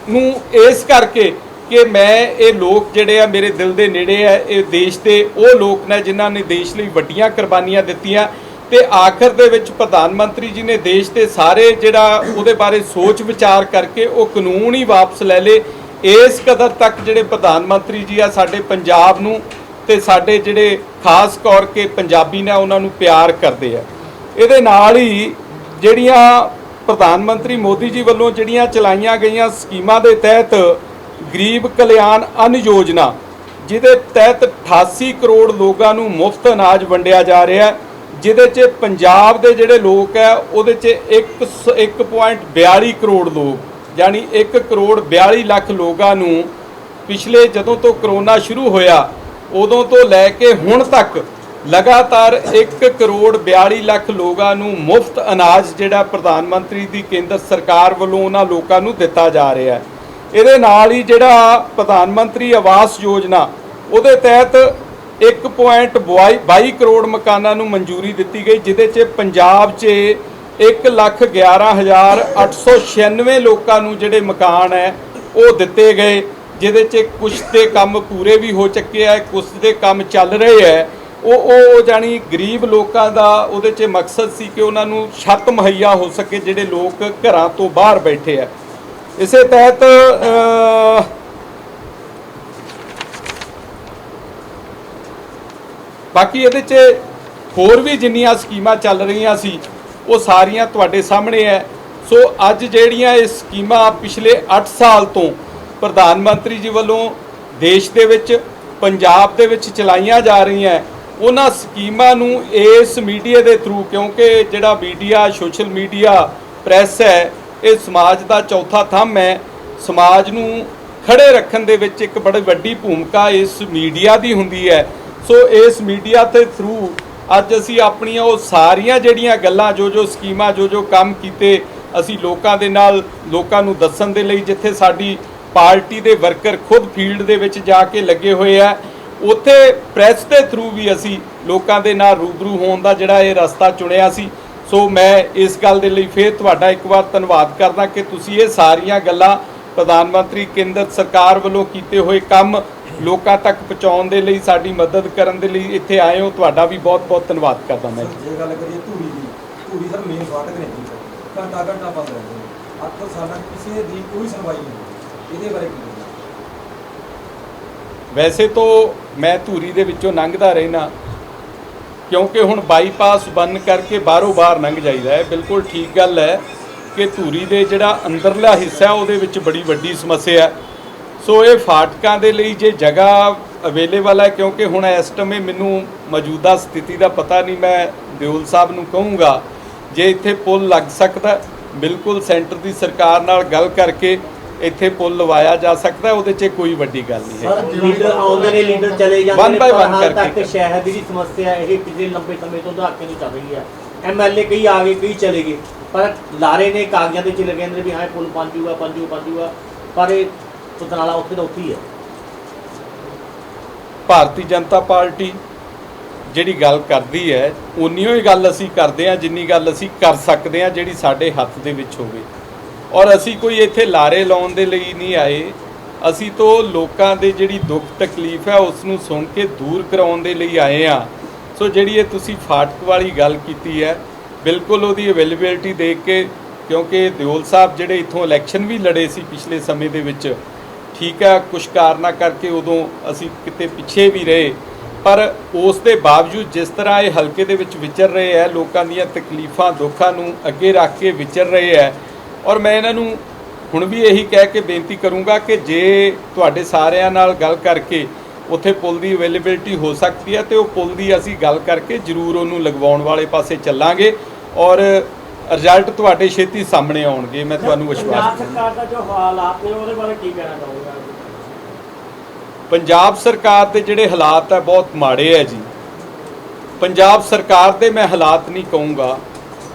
ਨੂੰ ਇਸ ਕਰਕੇ ਕਿ ਮੈਂ ਇਹ ਲੋਕ ਜਿਹੜੇ ਆ ਮੇਰੇ ਦਿਲ ਦੇ ਨੇੜੇ ਆ, ਇਹ ਦੇਸ਼ ਦੇ ਉਹ ਲੋਕ ਨੇ ਜਿਨ੍ਹਾਂ ਨੇ ਦੇਸ਼ ਲਈ ਵੱਡੀਆਂ ਕੁਰਬਾਨੀਆਂ ਦਿੱਤੀਆਂ ਤੇ ਆਖਰ ਦੇ ਵਿੱਚ ਪ੍ਰਧਾਨ ਮੰਤਰੀ ਜੀ ਨੇ ਦੇਸ਼ ਦੇ ਸਾਰੇ ਜਿਹੜਾ ਉਹਦੇ ਬਾਰੇ ਸੋਚ ਵਿਚਾਰ ਕਰਕੇ ਉਹ ਕਾਨੂੰਨ ਹੀ ਵਾਪਸ ਲੈ ਲਏ। ਇਸ ਕਦਰ ਤੱਕ ਜਿਹੜੇ ਪ੍ਰਧਾਨ ਮੰਤਰੀ ਜੀ ਆ ਸਾਡੇ ਪੰਜਾਬ ਨੂੰ ਤੇ ਸਾਡੇ ਜਿਹੜੇ ਖਾਸ ਤੌਰ ਕੇ ਪੰਜਾਬੀ ਨੇ ਉਹਨਾਂ ਨੂੰ ਪਿਆਰ ਕਰਦੇ ਆ। ਇਹਦੇ ਨਾਲ ਹੀ ਜਿਹੜੀਆਂ ਪ੍ਰਧਾਨ ਮੰਤਰੀ ਮੋਦੀ ਜੀ ਵੱਲੋਂ ਜਿਹੜੀਆਂ ਚਲਾਈਆਂ ਗਈਆਂ ਸਕੀਮਾਂ ਦੇ ਤਹਿਤ ਗਰੀਬ ਕਲਿਆਣ ਅੰਨ ਯੋਜਨਾ, ਜਿਹਦੇ ਤਹਿਤ 88 ਕਰੋੜ ਲੋਕਾਂ ਨੂੰ ਮੁਫਤ ਅਨਾਜ ਵੰਡਿਆ ਜਾ ਰਿਹਾ ਹੈ, ਜਿਹਦੇ 'ਚ ਪੰਜਾਬ ਦੇ ਜਿਹੜੇ ਲੋਕ ਹੈ ਉਹਦੇ 'ਚ 1.42 ਕਰੋੜ ਲੋਕ ਯਾਨੀ 1 ਕਰੋੜ 42 ਲੱਖ ਲੋਕਾਂ ਨੂੰ ਪਿਛਲੇ ਜਦੋਂ ਤੋਂ ਕਰੋਨਾ ਸ਼ੁਰੂ ਹੋਇਆ ਉਦੋਂ ਤੋਂ ਲੈ ਕੇ ਹੁਣ ਤੱਕ ਲਗਾਤਾਰ 1 ਕਰੋੜ 42 ਲੱਖ ਲੋਕਾਂ ਨੂੰ ਮੁਫਤ ਅਨਾਜ ਜਿਹੜਾ ਪ੍ਰਧਾਨ ਮੰਤਰੀ ਦੀ ਕੇਂਦਰ ਸਰਕਾਰ ਵੱਲੋਂ ਉਹਨਾਂ ਲੋਕਾਂ ਨੂੰ ਦਿੱਤਾ ਜਾ ਰਿਹਾ ਹੈ। ਇਹਦੇ ਨਾਲ ਹੀ ਜਿਹੜਾ ਪ੍ਰਧਾਨ ਮੰਤਰੀ ਆਵਾਸ ਯੋਜਨਾ ਉਹਦੇ ਤਹਿਤ 1.22 ਕਰੋੜ ਮਕਾਨਾਂ ਨੂੰ ਮਨਜ਼ੂਰੀ ਦਿੱਤੀ ਗਈ, ਜਿਹਦੇ 'ਚ ਪੰਜਾਬ 'ਚ 1,11,896 ਲੋਕਾਂ ਨੂੰ ਜਿਹੜੇ ਮਕਾਨ ਹੈ ਉਹ ਦਿੱਤੇ ਗਏ, ਜਿਹਦੇ 'ਚ ਕੁਝ ਦੇ ਕੰਮ ਪੂਰੇ ਵੀ ਹੋ ਚੁੱਕੇ ਆ, ਕੁਝ ਦੇ ਕੰਮ ਚੱਲ ਰਹੇ ਹੈ। ਉਹ ਜਾਣੀ ਗਰੀਬ ਲੋਕਾਂ ਦਾ ਉਹਦੇ 'ਚ ਮਕਸਦ ਸੀ ਕਿ ਉਹਨਾਂ ਨੂੰ ਛੱਤ ਮੁਹੱਈਆ ਹੋ ਸਕੇ ਜਿਹੜੇ ਲੋਕ ਘਰਾਂ ਤੋਂ ਬਾਹਰ ਬੈਠੇ ਆ। ਇਸੇ ਤਹਿਤ ਬਾਕੀ ਇਹਦੇ 'ਚ ਹੋਰ ਵੀ ਜਿੰਨੀਆਂ ਸਕੀਮਾਂ ਚੱਲ ਰਹੀਆਂ ਸੀ ਉਹ ਸਾਰੀਆਂ ਤੁਹਾਡੇ ਸਾਹਮਣੇ ਹੈ। ਸੋ ਅੱਜ ਜਿਹੜੀਆਂ ਇਹ ਸਕੀਮਾਂ ਪਿਛਲੇ 8 ਸਾਲ ਤੋਂ ਪ੍ਰਧਾਨ ਮੰਤਰੀ ਜੀ ਵੱਲੋਂ ਦੇਸ਼ ਦੇ ਵਿੱਚ ਪੰਜਾਬ ਦੇ ਵਿੱਚ ਚਲਾਈਆਂ ਜਾ ਰਹੀਆਂ, ਉਹਨਾਂ ਸਕੀਮਾਂ ਨੂੰ ਇਸ ਮੀਡੀਆ ਦੇ ਥਰੂ, ਕਿਉਂਕਿ ਜਿਹੜਾ ਮੀਡੀਆ ਸੋਸ਼ਲ ਮੀਡੀਆ ਪ੍ਰੈਸ ਹੈ ਇਹ ਸਮਾਜ ਦਾ ਚੌਥਾ ਥੰਮ ਹੈ, ਸਮਾਜ ਨੂੰ ਖੜੇ ਰੱਖਣ ਦੇ ਵਿੱਚ ਇੱਕ ਬੜੀ ਵੱਡੀ ਭੂਮਿਕਾ ਇਸ ਮੀਡੀਆ ਦੀ ਹੁੰਦੀ ਹੈ। ਸੋ ਇਸ ਮੀਡੀਆ ਦੇ ਥਰੂ ਅੱਜ ਅਸੀਂ ਆਪਣੀਆਂ ਉਹ ਸਾਰੀਆਂ ਜਿਹੜੀਆਂ ਗੱਲਾਂ ਜੋ ਸਕੀਮਾਂ ਜੋ ਕੰਮ ਕੀਤੇ ਅਸੀਂ ਲੋਕਾਂ ਦੇ ਨਾਲ ਲੋਕਾਂ ਨੂੰ ਦੱਸਣ ਦੇ ਲਈ, ਜਿੱਥੇ ਸਾਡੀ ਪਾਰਟੀ ਦੇ ਵਰਕਰ ਖੁਦ ਫੀਲਡ ਦੇ ਵਿੱਚ ਜਾ ਕੇ ਲੱਗੇ ਹੋਏ ਆ, ਉੱਥੇ ਪ੍ਰੈਸ ਦੇ ਥਰੂ ਵੀ ਅਸੀਂ ਲੋਕਾਂ ਦੇ ਨਾਲ ਰੂਬਰੂ ਹੋਣ ਦਾ ਜਿਹੜਾ ਇਹ ਰਸਤਾ ਚੁਣਿਆ ਸੀ। ਸੋ ਮੈਂ ਇਸ ਗੱਲ ਦੇ ਲਈ ਫਿਰ ਤੁਹਾਡਾ ਇੱਕ ਵਾਰ ਧੰਨਵਾਦ ਕਰਦਾ ਕਿ ਤੁਸੀਂ ਇਹ ਸਾਰੀਆਂ ਗੱਲਾਂ ਪ੍ਰਧਾਨ ਮੰਤਰੀ ਕੇਂਦਰ ਸਰਕਾਰ ਵੱਲੋਂ ਕੀਤੇ ਹੋਏ ਕੰਮ ਲੋਕਾਂ ਤੱਕ ਪਹੁੰਚਾਉਣ ਦੇ ਲਈ ਸਾਡੀ ਮਦਦ ਕਰਨ ਦੇ ਲਈ ਇੱਥੇ ਆਏ ਹੋ। ਤੁਹਾਡਾ ਵੀ ਬਹੁਤ ਬਹੁਤ ਧੰਨਵਾਦ ਕਰਦਾ ਮੈਂ। ਜੇ ਗੱਲ ਕਰੀਏ ਧੂਰੀ ਸਰ ਮੇਨ ਫਾਟਕ ਨੇ ਜੀ, ਘੰਟਾ ਬੰਦ ਰਹਿੰਦੇ ਨੇ, 8 ਸਾਲਾਂ ਕਿਸੇ ਦੀ ਕੋਈ ਸੁਣਵਾਈ ਨਹੀਂ, ਇਹਦੇ ਬਾਰੇ ਕੀ? ਵੈਸੇ ਤਾਂ ਮੈਂ ਧੂਰੀ ਦੇ ਵਿੱਚੋਂ ਲੰਘਦਾ ਰਹਿਣਾ, ਕਿਉਂਕਿ ਹੁਣ ਬਾਈਪਾਸ ਬੰਨ ਕਰਕੇ ਬਾਹਰੋਂ ਬਾਹਰ ਲੰਘ ਜਾਈਦਾ ਹੈ। ਬਿਲਕੁਲ ਠੀਕ ਗੱਲ ਹੈ ਕਿ ਧੂਰੀ ਦੇ ਜਿਹੜਾ ਅੰਦਰਲਾ ਹਿੱਸਾ ਉਹਦੇ ਵਿੱਚ ਬੜੀ ਵੱਡੀ ਸਮੱਸਿਆ ਹੈ। ਸੋ ਇਹ ਫਾਟਕਾਂ ਦੇ ਲਈ ਜੇ ਜਗ੍ਹਾ ਅਵੇਲੇਬਲ ਹੈ, ਕਿਉਂਕਿ ਹੁਣ ਇਸ ਟਾਈਮ ਮੈਨੂੰ ਮੌਜੂਦਾ ਸਥਿਤੀ ਦਾ ਪਤਾ ਨਹੀਂ, ਮੈਂ ਦਿਓਲ ਸਾਹਿਬ ਨੂੰ ਕਹੂੰਗਾ ਜੇ ਇੱਥੇ ਪੁਲ ਲੱਗ ਸਕਦਾ, ਬਿਲਕੁਲ ਸੈਂਟਰ ਦੀ ਸਰਕਾਰ ਨਾਲ ਗੱਲ ਕਰਕੇ ਇੱਥੇ ਪੁਲ ਲਵਾਇਆ ਜਾ ਸਕਦਾ, ਉਹਦੇ 'ਚ ਕੋਈ ਵੱਡੀ ਗੱਲ ਨਹੀਂ ਹੈ। ਸਰ ਲੀਡਰ ਆਉਂਦੇ ਨੇ, ਲੀਡਰ ਚਲੇ ਜਾਂਦੇ ਨੇ, ਪਰ ਹਾਲ ਤੱਕ ਸ਼ਹਿਰ ਦੀ ਸਮੱਸਿਆ ਇਹ ਪਿਛਲੇ ਲੰਬੇ ਸਮੇਂ ਤੋਂ ਦਹਾਕੇ ਤੋਂ ਚੱਲ ਰਹੀ ਹੈ। ਐਮਐਲਏ ਕਈ ਆ ਗਏ, ਕਈ ਚਲੇ ਗਏ, ਪਰ ਲਾਰੇ ਨੇ ਕਾਗਜ਼ਾਂ ਦੇ ਚ ਲੱਗੇ ਨੇ ਵੀ ਹਾਂ ਪੁਲ ਬਣ ਜੂਗਾ, ਪਰ ਇਹ ਸੁਤਨਾਲਾ ਉੱਥੇ ਦਾ ਉੱਥੇ ਹੀ ਹੈ। ਭਾਰਤੀ ਜਨਤਾ ਪਾਰਟੀ ਜਿਹੜੀ ਗੱਲ ਕਰਦੀ ਹੈ ਉਨੀ ਹੀ ਗੱਲ ਅਸੀਂ ਕਰਦੇ ਹਾਂ ਜਿੰਨੀ ਗੱਲ ਅਸੀਂ ਕਰ ਸਕਦੇ ਹਾਂ, ਜਿਹੜੀ ਸਾਡੇ ਹੱਥ ਦੇ ਵਿੱਚ ਹੋਵੇ। ਔਰ ਅਸੀਂ ਕੋਈ ਇੱਥੇ ਲਾਰੇ ਲਾਉਣ ਦੇ ਲਈ ਨਹੀਂ ਆਏ, ਅਸੀਂ ਤਾਂ ਲੋਕਾਂ ਦੇ ਜਿਹੜੀ ਦੁੱਖ ਤਕਲੀਫ ਹੈ ਉਸ ਨੂੰ ਸੁਣ ਕੇ ਦੂਰ ਕਰਾਉਣ ਦੇ ਲਈ ਆਏ ਹਾਂ। ਸੋ ਜਿਹੜੀ ਇਹ ਤੁਸੀਂ ਫਾਟਕ ਵਾਲੀ ਗੱਲ ਕੀਤੀ ਹੈ, ਬਿਲਕੁਲ ਉਹਦੀ ਅਵੇਲੇਬਿਲਟੀ ਦੇਖ ਕੇ, ਕਿਉਂਕਿ ਦਿਓਲ ਸਾਹਿਬ ਜਿਹੜੇ ਇੱਥੋਂ ਇਲੈਕਸ਼ਨ ਵੀ ਲੜੇ ਸੀ ਪਿਛਲੇ ਸਮੇਂ ਦੇ ਵਿੱਚ, ਠੀਕ ਹੈ ਕੁਛ ਕਾਰਨਾਂ ਕਰਕੇ ਉਦੋਂ ਅਸੀਂ ਕਿਤੇ ਪਿੱਛੇ ਵੀ ਰਹੇ, ਪਰ ਉਸ ਦੇ ਬਾਵਜੂਦ ਜਿਸ ਤਰ੍ਹਾਂ ਇਹ ਹਲਕੇ ਦੇ ਵਿੱਚ ਵਿਚਰ ਰਹੇ ਹੈ, ਲੋਕਾਂ ਦੀਆਂ ਤਕਲੀਫਾਂ ਦੁੱਖਾਂ ਨੂੰ ਅੱਗੇ ਰੱਖ ਕੇ ਵਿਚਰ ਰਹੇ ਹੈ। ਔਰ ਮੈਂ ਇਹਨਾਂ ਨੂੰ ਹੁਣ ਵੀ ਇਹੀ ਕਹਿ ਕੇ ਬੇਨਤੀ ਕਰੂੰਗਾ ਕਿ ਜੇ ਤੁਹਾਡੇ ਸਾਰਿਆਂ ਨਾਲ ਗੱਲ ਕਰਕੇ ਉੱਥੇ ਪੁਲ ਦੀ ਅਵੇਲੇਬਿਲਟੀ ਹੋ ਸਕਦੀ ਹੈ ਤੇ ਉਹ ਪੁਲ ਦੀ ਅਸੀਂ ਗੱਲ ਕਰਕੇ ਜ਼ਰੂਰ ਉਹਨੂੰ ਲਗਵਾਉਣ ਵਾਲੇ ਪਾਸੇ ਚੱਲਾਂਗੇ ਔਰ ਰਿਜ਼ਲਟ ਤੁਹਾਡੇ ਛੇਤੀ ਸਾਹਮਣੇ ਆਉਣਗੇ, ਮੈਂ ਤੁਹਾਨੂੰ ਵਿਸ਼ਵਾਸ ਦਿੰਦਾ। ਸਰਕਾਰ ਦਾ ਜੋ ਹਾਲਾਤ ਨੇ ਉਹਦੇ ਬਾਰੇ ਕੀ ਕਹਿਣਾ ਚਾਹੋਗੇ? ਪੰਜਾਬ ਸਰਕਾਰ ਦੇ ਜਿਹੜੇ ਹਾਲਾਤ ਹੈ ਬਹੁਤ ਮਾੜੇ ਹੈ ਜੀ। ਪੰਜਾਬ ਸਰਕਾਰ ਦੇ ਮੈਂ ਹਾਲਾਤ ਨਹੀਂ ਕਹੂੰਗਾ,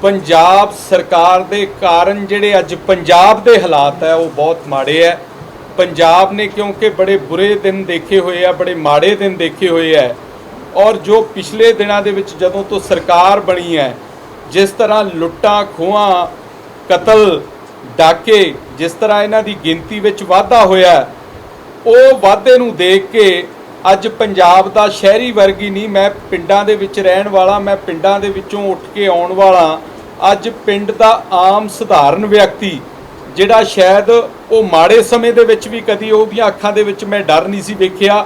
ਪੰਜਾਬ ਸਰਕਾਰ ਦੇ ਕਾਰਨ ਜਿਹੜੇ ਅੱਜ ਪੰਜਾਬ ਦੇ ਹਾਲਾਤ ਹੈ ਉਹ ਬਹੁਤ ਮਾੜੇ ਹੈ। पंजाब ने क्योंकि बड़े बुरे दिन देखे हुए आ, बड़े माड़े दिन देखे हुए है, और जो पिछले दिनों के विच जदों तो सरकार बनी है, जिस तरह लुट्टां खोहां कतल डाके जिस तरह इन्हां दी गिनती विच वाधा होया, ਉਹ ਵਾਧੇ ਨੂੰ देख के ਅੱਜ पंजाब ਦਾ शहरी वर्ग ही नहीं, मैं पिंडां दे विच रहण वाला, मैं पिंडां दे विचों उठ के आउण वाला, ਅੱਜ पिंड ਦਾ आम सधारण व्यक्ति ਜਿਹੜਾ शायद ਉਹ ਮਾੜੇ ਸਮੇਂ ਦੇ ਵਿੱਚ ਵੀ ਕਦੀ ਉਹਦੀਆਂ ਅੱਖਾਂ ਦੇ ਵਿੱਚ ਮੈਂ ਡਰ ਨਹੀਂ ਸੀ ਵੇਖਿਆ,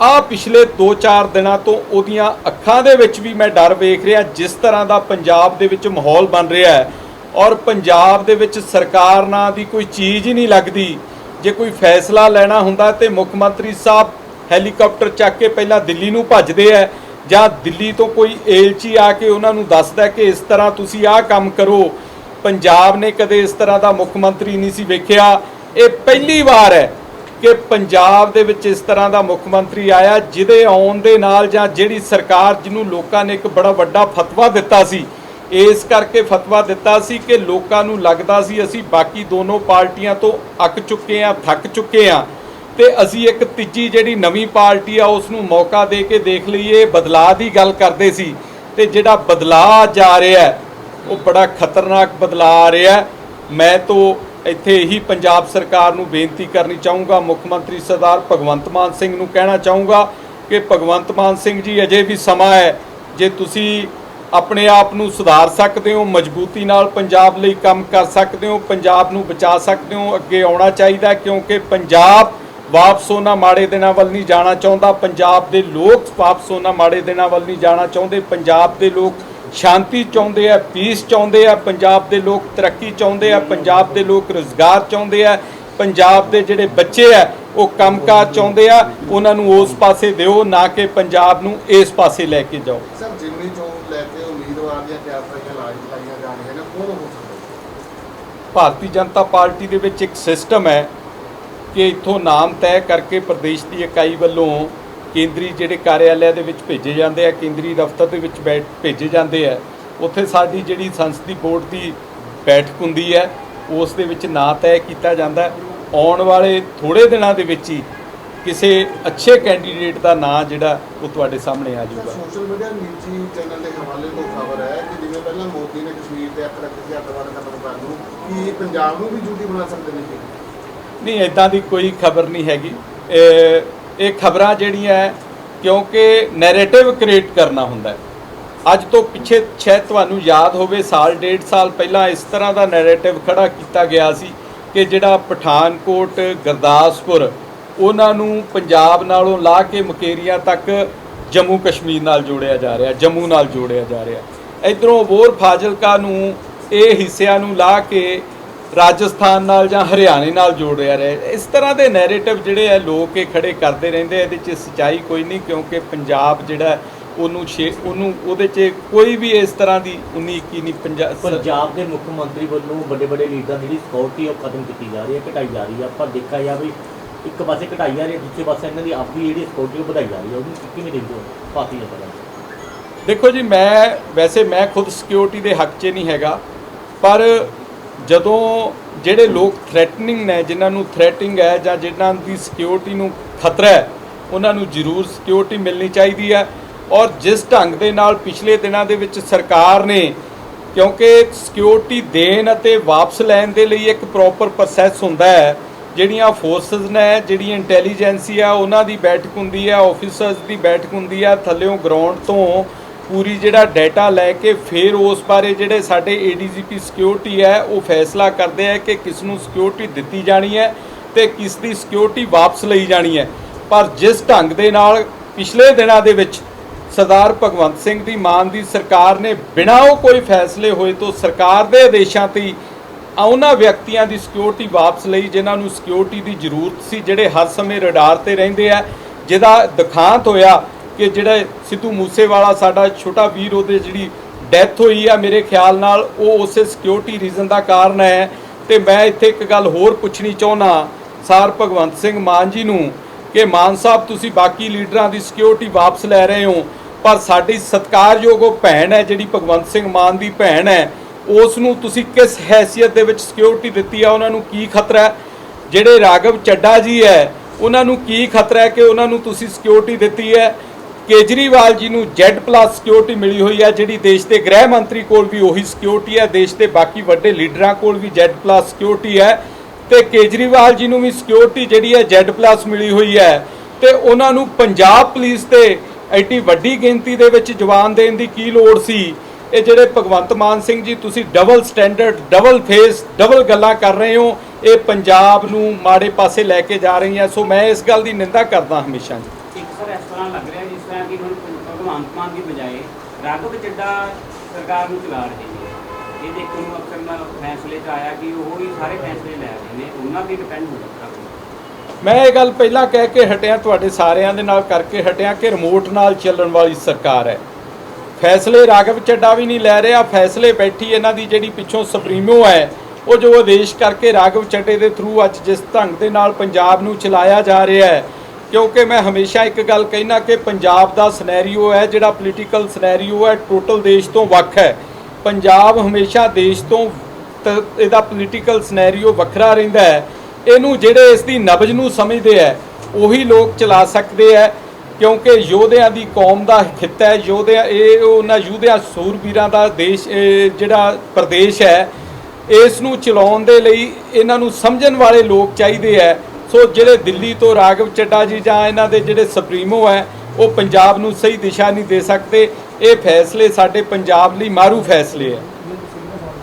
ਆ ਪਿਛਲੇ 2-4 ਦਿਨਾਂ ਤੋਂ ਉਹਦੀਆਂ ਅੱਖਾਂ ਦੇ ਵਿੱਚ ਵੀ ਮੈਂ ਡਰ ਵੇਖ ਰਿਹਾ, ਜਿਸ ਤਰ੍ਹਾਂ ਦਾ ਪੰਜਾਬ ਦੇ ਵਿੱਚ ਮਾਹੌਲ ਬਣ ਰਿਹਾ ਹੈ। ਔਰ ਪੰਜਾਬ ਦੇ ਵਿੱਚ ਸਰਕਾਰ ਨਾਂ ਦੀ ਕੋਈ ਚੀਜ਼ ਹੀ ਨਹੀਂ ਲੱਗਦੀ। ਜੇ ਕੋਈ ਫੈਸਲਾ ਲੈਣਾ ਹੁੰਦਾ ਤੇ ਮੁੱਖ ਮੰਤਰੀ ਸਾਹਿਬ ਹੈਲੀਕਾਪਟਰ ਚੱਕ ਕੇ ਪਹਿਲਾਂ ਦਿੱਲੀ ਨੂੰ ਭੱਜਦੇ ਆ, ਜਾਂ ਦਿੱਲੀ ਤੋਂ ਕੋਈ ਏਲਚੀ ਆ ਕੇ ਉਹਨਾਂ ਨੂੰ ਦੱਸਦਾ ਕਿ ਇਸ ਤਰ੍ਹਾਂ ਤੁਸੀਂ ਆਹ ਕੰਮ ਕਰੋ। ਪੰਜਾਬ ਨੇ ਕਦੇ ਇਸ ਤਰ੍ਹਾਂ ਦਾ ਮੁੱਖ ਮੰਤਰੀ ਨਹੀਂ ਸੀ ਵੇਖਿਆ। ਇਹ ਪਹਿਲੀ ਵਾਰ ਹੈ ਕਿ ਪੰਜਾਬ ਦੇ ਵਿੱਚ ਇਸ ਤਰ੍ਹਾਂ ਦਾ ਮੁੱਖ ਮੰਤਰੀ ਆਇਆ, ਜਿਹਦੇ ਆਉਣ ਦੇ ਨਾਲ ਜਾਂ ਜਿਹੜੀ ਸਰਕਾਰ ਜਿਹਨੂੰ ਲੋਕਾਂ ਨੇ ਇੱਕ ਬੜਾ ਵੱਡਾ ਫਤਵਾ ਦਿੱਤਾ ਸੀ, ਇਸ ਕਰਕੇ ਫਤਵਾ ਦਿੱਤਾ ਸੀ ਕਿ ਲੋਕਾਂ ਨੂੰ ਲੱਗਦਾ ਸੀ ਅਸੀਂ ਬਾਕੀ ਦੋਨੋਂ ਪਾਰਟੀਆਂ ਤੋਂ ਅੱਕ ਚੁੱਕੇ ਹਾਂ, ਥੱਕ ਚੁੱਕੇ ਹਾਂ, ਤੇ ਅਸੀਂ ਇੱਕ ਤੀਜੀ ਜਿਹੜੀ ਨਵੀਂ ਪਾਰਟੀ ਆ ਉਸ ਨੂੰ ਮੌਕਾ ਦੇ ਕੇ ਦੇਖ ਲਈਏ। ਬਦਲਾਅ ਦੀ ਗੱਲ ਕਰਦੇ ਸੀ, ਤੇ ਜਿਹੜਾ ਬਦਲਾਅ ਅੱਜ ਆ ਰਿਹਾ ਹੈ ਉਹ ਬੜਾ ਖਤਰਨਾਕ ਬਦਲਾਅ ਆ ਰਿਹਾ। ਮੈਂ ਤਾਂ ਇੱਥੇ ਇਹੀ ਪੰਜਾਬ ਸਰਕਾਰ ਨੂੰ ਬੇਨਤੀ ਕਰਨੀ ਚਾਹੂੰਗਾ, ਮੁੱਖ ਮੰਤਰੀ ਸਰਦਾਰ ਭਗਵੰਤ ਮਾਨ ਸਿੰਘ ਨੂੰ ਕਹਿਣਾ ਚਾਹੂੰਗਾ ਕਿ ਭਗਵੰਤ ਮਾਨ ਸਿੰਘ ਜੀ ਅਜੇ ਵੀ ਸਮਾਂ ਹੈ, ਜੇ ਤੁਸੀਂ ਆਪਣੇ ਆਪ ਨੂੰ ਸੁਧਾਰ ਸਕਦੇ ਹੋ, ਮਜ਼ਬੂਤੀ ਨਾਲ ਪੰਜਾਬ ਲਈ ਕੰਮ ਕਰ ਸਕਦੇ ਹੋ, ਪੰਜਾਬ ਨੂੰ ਬਚਾ ਸਕਦੇ ਹੋ, ਅੱਗੇ ਆਉਣਾ ਚਾਹੀਦਾ, ਕਿਉਂਕਿ ਪੰਜਾਬ ਵਾਪਸ ਉਹਨਾਂ ਮਾੜੇ ਦਿਨਾਂ ਵੱਲ ਨਹੀਂ ਜਾਣਾ ਚਾਹੁੰਦਾ। ਪੰਜਾਬ ਦੇ ਲੋਕ ਵਾਪਸ ਉਹਨਾਂ ਮਾੜੇ ਦਿਨਾਂ ਵੱਲ ਨਹੀਂ ਜਾਣਾ ਚਾਹੁੰਦੇ। ਪੰਜਾਬ ਦੇ ਲੋਕ ਸ਼ਾਂਤੀ ਚਾਹੁੰਦੇ ਆ, ਪੀਸ ਚਾਹੁੰਦੇ ਆ, ਪੰਜਾਬ ਦੇ ਲੋਕ ਤਰੱਕੀ ਚਾਹੁੰਦੇ ਆ, ਪੰਜਾਬ ਦੇ ਲੋਕ ਰੁਜ਼ਗਾਰ ਚਾਹੁੰਦੇ ਆ, ਪੰਜਾਬ ਦੇ ਜਿਹੜੇ ਬੱਚੇ ਆ ਉਹ ਕੰਮਕਾਰ ਚਾਹੁੰਦੇ ਆ। ਉਹਨਾਂ ਨੂੰ ਉਸ ਪਾਸੇ ਦਿਓ, ਨਾ ਕਿ ਪੰਜਾਬ ਨੂੰ ਇਸ ਪਾਸੇ ਲੈ ਕੇ ਜਾਓ। ਸਰ ਜਿਮਨੀ ਚੋਣ ਲੈ ਕੇ ਉਮੀਦਵਾਰ ਦੀਆਂ ਤਿਆਰੀਆਂ ਲਾਈਆਂ ਜਾ ਰਹੀਆਂ ਨੇ, ਕੌਣ ਹੋ ਸਕਦਾ? ਭਾਰਤੀ ਜਨਤਾ ਪਾਰਟੀ ਦੇ ਵਿੱਚ ਇੱਕ ਸਿਸਟਮ ਹੈ ਕਿ ਇੱਥੋਂ ਨਾਮ ਤੈਅ ਕਰਕੇ ਪ੍ਰਦੇਸ਼ ਦੀ ਇਕਾਈ ਵੱਲੋਂ ਕੇਂਦਰੀ ਜਿਹੜੇ ਕਾਰਿਆਲਿਆਂ ਦੇ ਵਿੱਚ ਭੇਜੇ ਜਾਂਦੇ ਆ, ਕੇਂਦਰੀ ਦਫ਼ਤਰ ਦੇ ਵਿੱਚ ਭੇਜੇ ਜਾਂਦੇ ਆ। ਉੱਥੇ ਸਾਡੀ ਜਿਹੜੀ ਸੰਸਦੀ ਬੋਰਡ ਦੀ ਬੈਠਕ ਹੁੰਦੀ ਹੈ, ਉਸ ਦੇ ਵਿੱਚ ਨਾਂ ਤੈਅ ਕੀਤਾ ਜਾਂਦਾ। ਆਉਣ ਵਾਲੇ ਥੋੜ੍ਹੇ ਦਿਨਾਂ ਦੇ ਵਿੱਚ ਹੀ ਕਿਸੇ ਅੱਛੇ ਕੈਂਡੀਡੇਟ ਦਾ ਨਾਂ ਜਿਹੜਾ ਉਹ ਤੁਹਾਡੇ ਸਾਹਮਣੇ ਆ ਜਾਊਗਾ। ਸੋਸ਼ਲ ਮੀਡੀਆ ਨਿੱਜੀ ਚੈਨਲ ਦੇ ਹਵਾਲੇ ਤੋਂ ਖਬਰ ਹੈ ਕਿ ਜਿਵੇਂ ਪਹਿਲਾਂ ਮੋਦੀ ਨੇ ਕਸ਼ਮੀਰ ਤੇ ਅੱਖ ਰੱਖੀ ਸੀ ਅੱਤਵਾਦ ਖਤਮ ਕਰਨ ਨੂੰ, ਕੀ ਪੰਜਾਬ ਨੂੰ ਵੀ ਡਿਊਟੀ ਬਣਾ ਸਕਦੇ ਨੇ? ਨਹੀਂ, ਇੱਦਾਂ ਦੀ ਕੋਈ ਖਬਰ ਨਹੀਂ ਹੈਗੀ। ਇਹ ਖਬਰਾਂ ਜਿਹੜੀਆਂ ਕਿਉਂਕਿ ਨੈਰੇਟਿਵ ਕ੍ਰੀਏਟ ਕਰਨਾ ਹੁੰਦਾ ਹੈ। ਅੱਜ ਤੋਂ ਪਿੱਛੇ ਸ਼ਾਇਦ ਤੁਹਾਨੂੰ ਯਾਦ ਹੋਵੇ, ਸਾਲ ਡੇਢ ਸਾਲ ਪਹਿਲਾਂ ਇਸ ਤਰ੍ਹਾਂ ਦਾ ਨੈਰੇਟਿਵ ਖੜਾ ਕੀਤਾ ਗਿਆ ਸੀ ਕਿ ਜਿਹੜਾ ਪਠਾਨਕੋਟ, ਗੁਰਦਾਸਪੁਰ, ਉਹਨਾਂ ਨੂੰ ਪੰਜਾਬ ਨਾਲੋਂ ਲਾ ਕੇ ਮੁਕੇਰੀਆਂ ਤੱਕ ਜੰਮੂ ਕਸ਼ਮੀਰ ਨਾਲ ਜੋੜਿਆ ਜਾ ਰਿਹਾ, ਜੰਮੂ ਨਾਲ ਜੋੜਿਆ ਜਾ ਰਿਹਾ। ਇੱਧਰੋਂ ਅਬੋਹਰ ਫਾਜ਼ਿਲਕਾ ਨੂੰ ਇਹ ਹਿੱਸਿਆਂ ਨੂੰ ਲਾ ਕੇ ਰਾਜਸਥਾਨ ਨਾਲ ਜਾਂ ਹਰਿਆਣੇ ਨਾਲ ਜੋੜ ਰਿਹਾ। ਇਸ ਤਰ੍ਹਾਂ ਦੇ ਨੈਰੇਟਿਵ ਜਿਹੜੇ ਆ ਲੋਕ ਇਹ ਖੜੇ ਕਰਦੇ ਰਹਿੰਦੇ, ਇਹਦੇ 'ਚ ਸੱਚਾਈ ਕੋਈ ਨਹੀਂ, ਕਿਉਂਕਿ ਪੰਜਾਬ ਜਿਹੜਾ ਉਹਨੂੰ ਉਹਦੇ 'ਚ ਕੋਈ ਵੀ ਇਸ ਤਰ੍ਹਾਂ ਦੀ 19-21 ਨਹੀਂ। ਪੰਜਾਬ ਦੇ ਮੁੱਖ ਮੰਤਰੀ ਵੱਲੋਂ ਵੱਡੇ ਵੱਡੇ ਲੀਡਰਾਂ ਦੀ ਜਿਹੜੀ ਸਿਕਿਉਰਿਟੀ ਉਹ ਖਤਮ ਕੀਤੀ ਜਾ ਰਹੀ ਹੈ, ਘਟਾਈ ਜਾ ਰਹੀ ਹੈ। ਆਪਾਂ ਦੇਖਿਆ ਜਾ ਵੀ ਇੱਕ ਪਾਸੇ ਘਟਾਈ ਜਾ ਰਹੀ ਹੈ, ਦੂਜੇ ਪਾਸੇ ਇਹਨਾਂ ਦੀ ਆਪਣੀ ਜਿਹੜੀ ਸਿਕਿਉਰਿਟੀ ਉਹ ਵਧਾਈ ਜਾ ਰਹੀ ਹੈ। ਉਹਨੂੰ ਕਿਵੇਂ ਦੇਖਦੇ ਹੋ ਭਾਰਤੀ ਜਨਤਾ ਪਾਰਟੀ? ਦੇਖੋ ਜੀ, ਮੈਂ ਖੁਦ ਸਿਕਿਉਰਿਟੀ ਦੇ ਹੱਕ 'ਚ ਨਹੀਂ ਹੈਗਾ, ਪਰ ਜਦੋਂ ਜਿਹੜੇ ਲੋਕ ਥ੍ਰੈਟਨਿੰਗ ਨੇ, ਜਿਨ੍ਹਾਂ ਨੂੰ ਥ੍ਰੈਟਿੰਗ ਹੈ ਜਾਂ ਜਿਨ੍ਹਾਂ ਦੀ ਸਿਕਿਉਰਿਟੀ ਨੂੰ ਖਤਰਾ ਹੈ, ਉਹਨਾਂ ਨੂੰ ਜ਼ਰੂਰ ਸਿਕਿਉਰਿਟੀ ਮਿਲਣੀ ਚਾਹੀਦੀ ਹੈ। ਔਰ ਜਿਸ ਢੰਗ ਦੇ ਨਾਲ ਪਿਛਲੇ ਦਿਨਾਂ ਦੇ ਵਿੱਚ ਸਰਕਾਰ ਨੇ, ਕਿਉਂਕਿ ਸਿਕਿਉਰਿਟੀ ਦੇਣ ਅਤੇ ਵਾਪਸ ਲੈਣ ਦੇ ਲਈ ਇੱਕ ਪ੍ਰੋਪਰ ਪ੍ਰੋਸੈਸ ਹੁੰਦਾ ਹੈ। ਜਿਹੜੀਆਂ ਫੋਰਸਸ ਨੇ, ਜਿਹੜੀ ਇੰਟੈਲੀਜੈਂਸੀ ਆ, ਉਹਨਾਂ ਦੀ ਬੈਠਕ ਹੁੰਦੀ ਹੈ, ਆਫੀਸਰਸ ਦੀ ਬੈਠਕ ਹੁੰਦੀ ਹੈ, ਥੱਲਿਓਂ ਗਰਾਊਂਡ ਤੋਂ ਪੂਰੀ ਜਿਹੜਾ ਡਾਟਾ ਲੈ ਕੇ ਫਿਰ ਉਸ ਬਾਰੇ ਜਿਹੜੇ ਸਾਡੇ ADGP ਸਿਕਿਉਰਿਟੀ ਹੈ ਉਹ ਫੈਸਲਾ ਕਰਦੇ ਹੈ ਕਿ ਕਿਸ ਨੂੰ ਸਿਕਿਉਰਿਟੀ ਦਿੱਤੀ ਜਾਣੀ ਹੈ ਤੇ ਕਿਸ ਦੀ ਸਿਕਿਉਰਿਟੀ ਵਾਪਸ ਲਈ ਜਾਣੀ ਹੈ। ਪਰ ਜਿਸ ਢੰਗ ਦੇ ਨਾਲ ਪਿਛਲੇ ਦਿਨਾਂ ਦੇ ਵਿੱਚ ਸਰਦਾਰ ਭਗਵੰਤ ਸਿੰਘ ਦੀ ਮਾਨ ਦੀ ਸਰਕਾਰ ਨੇ ਬਿਨਾਂ ਉਹ ਕੋਈ ਫੈਸਲੇ ਹੋਏ ਤੋਂ ਸਰਕਾਰ ਦੇ ਆਦੇਸ਼ਾਂ ਤੇ ਉਹਨਾਂ ਵਿਅਕਤੀਆਂ ਦੀ ਸਿਕਿਉਰਿਟੀ ਵਾਪਸ ਲਈ ਜਿਨ੍ਹਾਂ ਨੂੰ ਸਿਕਿਉਰਿਟੀ ਦੀ ਜ਼ਰੂਰਤ ਸੀ, ਜਿਹੜੇ ਹਰ ਸਮੇਂ ਰਡਾਰ ਤੇ ਰਹਿੰਦੇ ਆ, ਜਿਹਦਾ ਦਿਖਾਂਤ ਹੋਇਆ ਕਿ ਜਿਹੜਾ ਸਿੱਧੂ ਮੂਸੇਵਾਲਾ ਸਾਡਾ ਛੋਟਾ ਵੀਰ, ਉਹਦੇ ਜਿਹੜੀ ਡੈਥ ਹੋਈ ਆ, ਮੇਰੇ ਖਿਆਲ ਨਾਲ ਉਹ ਉਸੇ ਸਿਕਿਉਰਿਟੀ ਰੀਜ਼ਨ ਦਾ ਕਾਰਨ ਹੈ। ਤੇ ਮੈਂ ਇੱਥੇ ਇੱਕ ਗੱਲ ਹੋਰ ਪੁੱਛਣੀ ਚਾਹੁੰਦਾ ਸਰ ਭਗਵੰਤ ਸਿੰਘ ਮਾਨ ਜੀ ਨੂੰ ਕਿ ਮਾਨ ਸਾਹਿਬ, ਤੁਸੀਂ ਬਾਕੀ ਲੀਡਰਾਂ ਦੀ ਸਿਕਿਉਰਿਟੀ ਵਾਪਸ ਲੈ ਰਹੇ ਹੋ, ਪਰ ਸਾਡੀ ਸਤਿਕਾਰਯੋਗ ਉਹ ਭੈਣ ਹੈ ਜਿਹੜੀ ਭਗਵੰਤ ਸਿੰਘ ਮਾਨ ਦੀ ਭੈਣ ਹੈ, ਉਸ ਨੂੰ ਤੁਸੀਂ ਕਿਸ ਹੈਸੀਅਤ ਦੇ ਵਿੱਚ ਸਿਕਿਉਰਿਟੀ ਦਿੱਤੀ ਆ? ਉਹਨਾਂ ਨੂੰ ਕੀ ਖਤਰਾ ਹੈ? ਜਿਹੜੇ ਰਾਘਵ ਚੱਡਾ ਜੀ ਹੈ ਉਹਨਾਂ ਨੂੰ ਕੀ ਖਤਰਾ ਹੈ ਕਿ ਉਹਨਾਂ ਨੂੰ ਤੁਸੀਂ ਸਿਕਿਉਰਿਟੀ ਦਿੱਤੀ ਹੈ। ਕੇਜਰੀਵਾਲ ਜੀ ਨੂੰ Z+ ਸਿਕਿਉਰਿਟੀ ਮਿਲੀ ਹੋਈ ਹੈ, ਜਿਹੜੀ ਦੇਸ਼ ਦੇ ਗ੍ਰਹਿ ਮੰਤਰੀ ਕੋਲ ਵੀ ਉਹੀ ਸਿਕਿਉਰਿਟੀ ਹੈ, ਦੇਸ਼ ਦੇ ਬਾਕੀ ਵੱਡੇ ਲੀਡਰਾਂ ਕੋਲ ਵੀ Z+ ਸਿਕਿਉਰਿਟੀ ਹੈ, ਤੇ ਕੇਜਰੀਵਾਲ ਜੀ ਨੂੰ ਵੀ ਸਿਕਿਉਰਿਟੀ ਜਿਹੜੀ ਹੈ Z+ ਮਿਲੀ ਹੋਈ ਹੈ। ਤੇ ਉਹਨਾਂ ਨੂੰ ਪੰਜਾਬ ਪੁਲਿਸ ਤੇ ਐਡੀ ਵੱਡੀ ਗਿਣਤੀ ਦੇ ਵਿੱਚ ਜਵਾਨ ਦੇਣ ਦੀ ਕੀ ਲੋੜ ਸੀ। ਇਹ ਜਿਹੜੇ ਭਗਵੰਤ ਮਾਨ ਸਿੰਘ ਜੀ ਤੁਸੀਂ double standard, double face, double ਗੱਲਾਂ ਕਰ ਰਹੇ ਹੋ, ਇਹ ਪੰਜਾਬ ਨੂੰ ਮਾੜੇ ਪਾਸੇ ਲੈ ਕੇ ਜਾ ਰਹੀਆਂ। ਸੋ ਮੈਂ ਇਸ ਗੱਲ ਦੀ ਨਿੰਦਾ ਕਰਦਾ ਹਮੇਸ਼ਾ ਜੀ। ਇੱਕ ਸਰ ਇਸ ਤਰ੍ਹਾਂ ਲੱਗ ਰਿਹਾ ਜਿਸ ਤਰ੍ਹਾਂ ਕਿ ਹੁਣ ਭਗਵੰਤ ਮਾਨ ਦੀ ਬਜਾਏ ਰਾਘਵ ਚੱਡਾ ਸਰਕਾਰ ਨੂੰ ਚਲਾ ਰਹੇ ਨੇ। ਇਹ ਦੇਖਣ ਨੂੰ ਅਕਸਰ ਨਾਲ ਫੈਸਲੇ 'ਚ ਆਇਆ ਕਿ ਉਹ ਹੀ ਸਾਰੇ ਫੈਸਲੇ ਲੈ ਰਹੇ ਨੇ, ਉਹਨਾਂ 'ਤੇ ਡਿਪੈਂਡ ਹੋ ਸਕਦਾ। ਮੈਂ ਇਹ ਗੱਲ ਪਹਿਲਾਂ ਕਹਿ ਕੇ ਹਟਿਆ, ਤੁਹਾਡੇ ਸਾਰਿਆਂ ਦੇ ਨਾਲ ਕਰਕੇ ਹਟਿਆ ਕਿ ਰਿਮੋਟ ਨਾਲ ਚੱਲਣ ਵਾਲੀ ਸਰਕਾਰ ਹੈ। ਫੈਸਲੇ ਰਾਘਵ ਚੱਡਾ ਵੀ ਨਹੀਂ ਲੈ ਰਿਹਾ, ਫੈਸਲੇ ਬੈਠੀ ਇਹਨਾਂ ਦੀ ਜਿਹੜੀ ਪਿੱਛੋਂ ਸੁਪਰੀਮੋ ਹੈ ਉਹ ਜੋ ਆਦੇਸ਼ ਕਰਕੇ ਰਾਘਵ ਚੱਡੇ ਦੇ ਥਰੂ ਅੱਜ ਜਿਸ ਢੰਗ ਦੇ ਨਾਲ ਪੰਜਾਬ ਨੂੰ ਚਲਾਇਆ ਜਾ ਰਿਹਾ ਹੈ। ਕਿਉਂਕਿ ਮੈਂ ਹਮੇਸ਼ਾ ਇੱਕ ਗੱਲ ਕਹਿਣਾ ਕਿ ਪੰਜਾਬ ਦਾ ਸਿਨੈਰੀਓ ਹੈ ਜਿਹੜਾ ਪੋਲੀਟੀਕਲ ਸਿਨੈਰੀਓ ਹੈ ਟੋਟਲ ਦੇਸ਼ ਤੋਂ ਵੱਖ ਹੈ। ਪੰਜਾਬ ਹਮੇਸ਼ਾ ਦੇਸ਼ ਤੋਂ ਇਹਦਾ ਪੋਲੀਟੀਕਲ ਸਿਨੈਰੀਓ ਵੱਖਰਾ ਰਹਿੰਦਾ ਹੈ। ਇਹਨੂੰ ਜਿਹੜੇ ਇਸ ਦੀ ਨਬਜ਼ ਨੂੰ ਸਮਝਦੇ ਹੈ ਉਹੀ ਲੋਕ ਚਲਾ ਸਕਦੇ ਹੈ, ਕਿਉਂਕਿ ਯੋਧਿਆਂ ਦੀ ਕੌਮ ਦਾ ਖਿੱਤਾ ਹੈ, ਯੋਧਿਆਂ ਇਹ ਉਹਨਾਂ ਯੋਧਿਆਂ ਸੂਰਬੀਰਾਂ ਦਾ ਦੇਸ਼ ਜਿਹੜਾ ਪ੍ਰਦੇਸ਼ ਹੈ, ਇਸ ਨੂੰ ਚਲਾਉਣ ਦੇ ਲਈ ਇਹਨਾਂ ਨੂੰ ਸਮਝਣ ਵਾਲੇ ਲੋਕ ਚਾਹੀਦੇ ਹੈ। ਸੋ ਜਿਹੜੇ ਦਿੱਲੀ ਤੋਂ ਰਾਘਵ ਚੱਡਾ ਜੀ ਜਾਂ ਇਹਨਾਂ ਦੇ ਜਿਹੜੇ ਸੁਪਰੀਮੋ ਹੈ ਉਹ ਪੰਜਾਬ ਨੂੰ ਸਹੀ ਦਿਸ਼ਾ ਨਹੀਂ ਦੇ ਸਕਦੇ। ਇਹ ਫੈਸਲੇ ਸਾਡੇ ਪੰਜਾਬ ਲਈ ਮਾਰੂ ਫੈਸਲੇ ਹੈ।